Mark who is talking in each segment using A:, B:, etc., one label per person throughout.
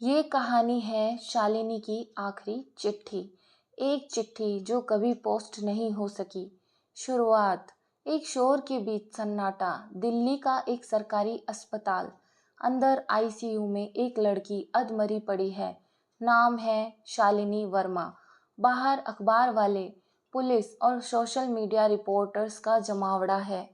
A: ये कहानी है शालिनी की आखिरी चिट्ठी। एक चिट्ठी जो कभी पोस्ट नहीं हो सकी। शुरुआत। एक शोर के बीच सन्नाटा। दिल्ली का एक सरकारी अस्पताल। अंदर आईसीयू में एक लड़की अधमरी पड़ी है। नाम है शालिनी वर्मा। बाहर अखबार वाले, पुलिस और सोशल मीडिया रिपोर्टर्स का जमावड़ा है।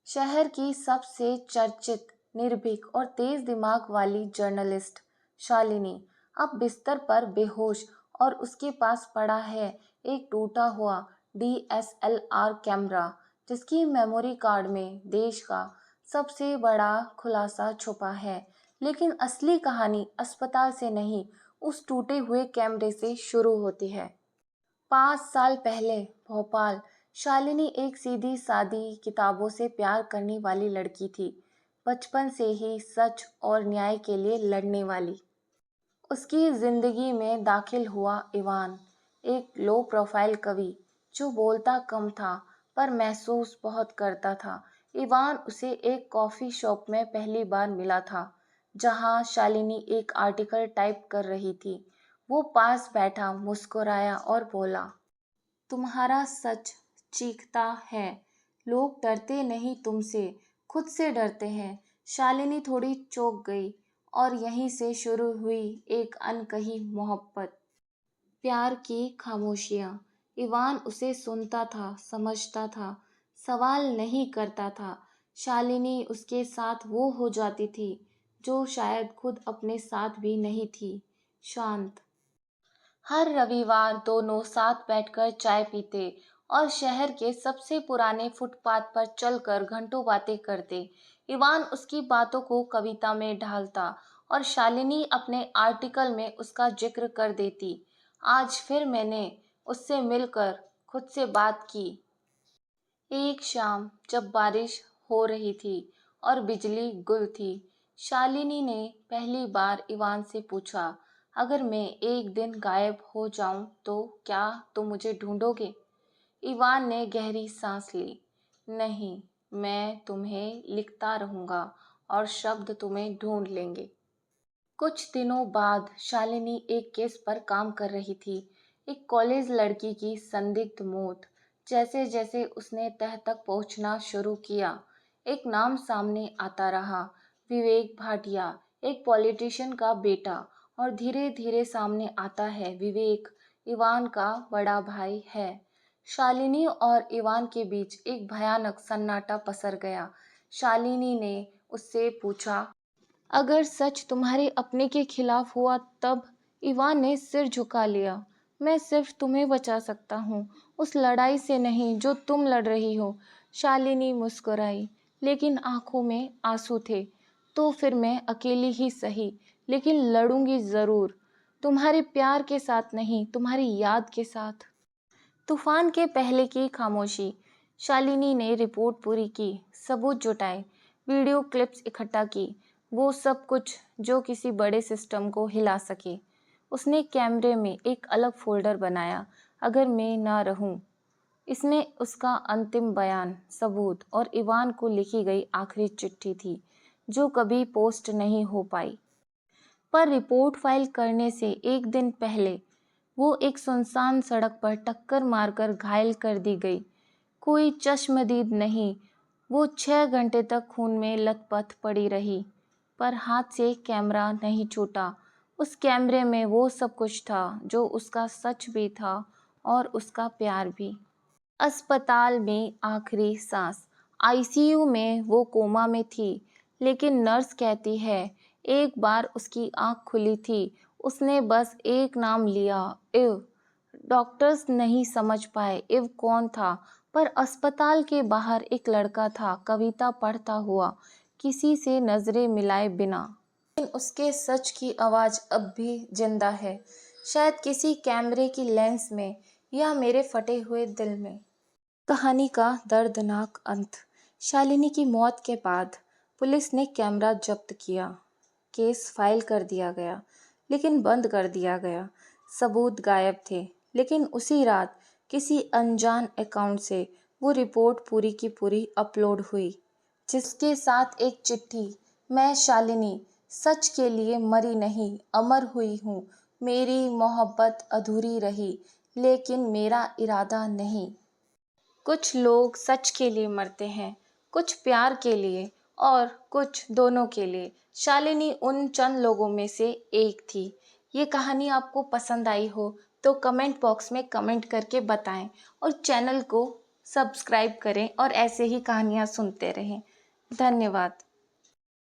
A: शहर की सबसे चर्चित, निर्भीक और तेज दिमाग वाली जर्नलिस्ट शालिनी अब बिस्तर पर बेहोश, और उसके पास पड़ा है एक टूटा हुआ डीएसएलआर कैमरा जिसकी मेमोरी कार्ड में देश का सबसे बड़ा खुलासा छुपा है। लेकिन असली कहानी अस्पताल से नहीं, उस टूटे हुए कैमरे से शुरू होती है। 5 साल पहले भोपाल। शालिनी एक सीधी सादी, किताबों से प्यार करने वाली लड़की थी। बचपन से ही सच और न्याय के लिए लड़ने वाली। उसकी जिंदगी में दाखिल हुआ इवान, एक लो प्रोफाइल कवि जो बोलता कम था पर महसूस बहुत करता था। इवान उसे एक कॉफी शॉप में पहली बार मिला था, जहां शालिनी एक आर्टिकल टाइप कर रही थी। वो पास बैठा, मुस्कुराया और बोला, तुम्हारा सच चीखता है। लोग डरते नहीं तुमसे, खुद से डरते हैं। शालिनी थोड़ी चौंक गई, और यहीं से शुरू हुई एक अनकही मोहब्बत। प्यार की खामोशियां। इवान उसे सुनता था, समझता था, सवाल नहीं करता था। शालिनी उसके साथ वो हो जाती थी जो शायद खुद अपने साथ भी नहीं थी, शांत। हर रविवार दोनों साथ बैठकर चाय पीते और शहर के सबसे पुराने फुटपाथ पर चलकर घंटों बातें करते। इवान उसकी बातों को कविता में ढालता और शालिनी अपने आर्टिकल में उसका जिक्र कर देती। आज फिर मैंने उससे मिलकर खुद से बात की। एक शाम जब बारिश हो रही थी और बिजली गुल थी, शालिनी ने पहली बार इवान से पूछा, अगर मैं एक दिन गायब हो जाऊं तो क्या तुम मुझे ढूंढोगे? इवान ने गहरी सांस ली। नहीं, मैं तुम्हें लिखता रहूंगा और शब्द तुम्हें ढूंढ लेंगे। कुछ दिनों बाद शालिनी एक केस पर काम कर रही थी, एक कॉलेज लड़की की संदिग्ध मौत। जैसे जैसे उसने तह तक पहुंचना शुरू किया, एक नाम सामने आता रहा, विवेक भाटिया, एक पॉलिटिशियन का बेटा। और धीरे धीरे सामने आता है विवेक, इवान का बड़ा भाई है। शालिनी और इवान के बीच एक भयानक सन्नाटा पसर गया। शालिनी ने उससे पूछा, अगर सच तुम्हारे अपने के खिलाफ हुआ तब? इवान ने सिर झुका लिया। मैं सिर्फ तुम्हें बचा सकता हूँ, उस लड़ाई से नहीं जो तुम लड़ रही हो। शालिनी मुस्कुराई, लेकिन आंखों में आंसू थे। तो फिर मैं अकेली ही सही, लेकिन लड़ूंगी जरूर। तुम्हारे प्यार के साथ नहीं, तुम्हारी याद के साथ। तूफान के पहले की खामोशी। शालिनी ने रिपोर्ट पूरी की, सबूत जुटाए, वीडियो क्लिप्स इकट्ठा की, वो सब कुछ जो किसी बड़े सिस्टम को हिला सके। उसने कैमरे में एक अलग फोल्डर बनाया, अगर मैं ना रहूं। इसमें उसका अंतिम बयान, सबूत और इवान को लिखी गई आखिरी चिट्ठी थी, जो कभी पोस्ट नहीं हो पाई। पर रिपोर्ट फाइल करने से एक दिन पहले वो एक सुनसान सड़क पर टक्कर मारकर घायल कर दी गई। कोई चश्मदीद नहीं। वो 6 घंटे तक खून में लथपथ पड़ी रही, पर हाथ से कैमरा नहीं छूटा। उस कैमरे में वो सब कुछ था जो उसका सच भी था और उसका प्यार भी। अस्पताल में आखिरी सांस। आईसीयू में वो कोमा में थी, लेकिन नर्स कहती है एक बार उसकी आंख खुली थी, उसने बस एक नाम लिया, इव। डॉक्टर्स नहीं समझ पाए इव कौन था, पर अस्पताल के बाहर एक लड़का था, कविता पढ़ता हुआ, किसी से नजरें मिलाए बिना। लेकिन उसके सच की आवाज अब भी जिंदा है, शायद किसी कैमरे की लेंस में या मेरे फटे हुए दिल में। कहानी का दर्दनाक अंत। शालिनी की मौत के बाद पुलिस ने कैमरा जब्त किया, केस फाइल कर दिया गया, लेकिन बंद कर दिया गया। सबूत गायब थे, लेकिन उसी रात किसी अनजान अकाउंट से वो रिपोर्ट पूरी की पूरी अपलोड हुई, जिसके साथ एक चिट्ठी, मैं शालिनी, सच के लिए मरी नहीं, अमर हुई हूँ। मेरी मोहब्बत अधूरी रही, लेकिन मेरा इरादा नहीं। कुछ लोग सच के लिए मरते हैं, कुछ प्यार के लिए और कुछ दोनों के लिए। शालिनी उन चंद लोगों में से एक थी। ये कहानी आपको पसंद आई हो तो कमेंट बॉक्स में कमेंट करके बताएं और चैनल को सब्सक्राइब करें और ऐसे ही कहानियाँ सुनते रहें। धन्यवाद।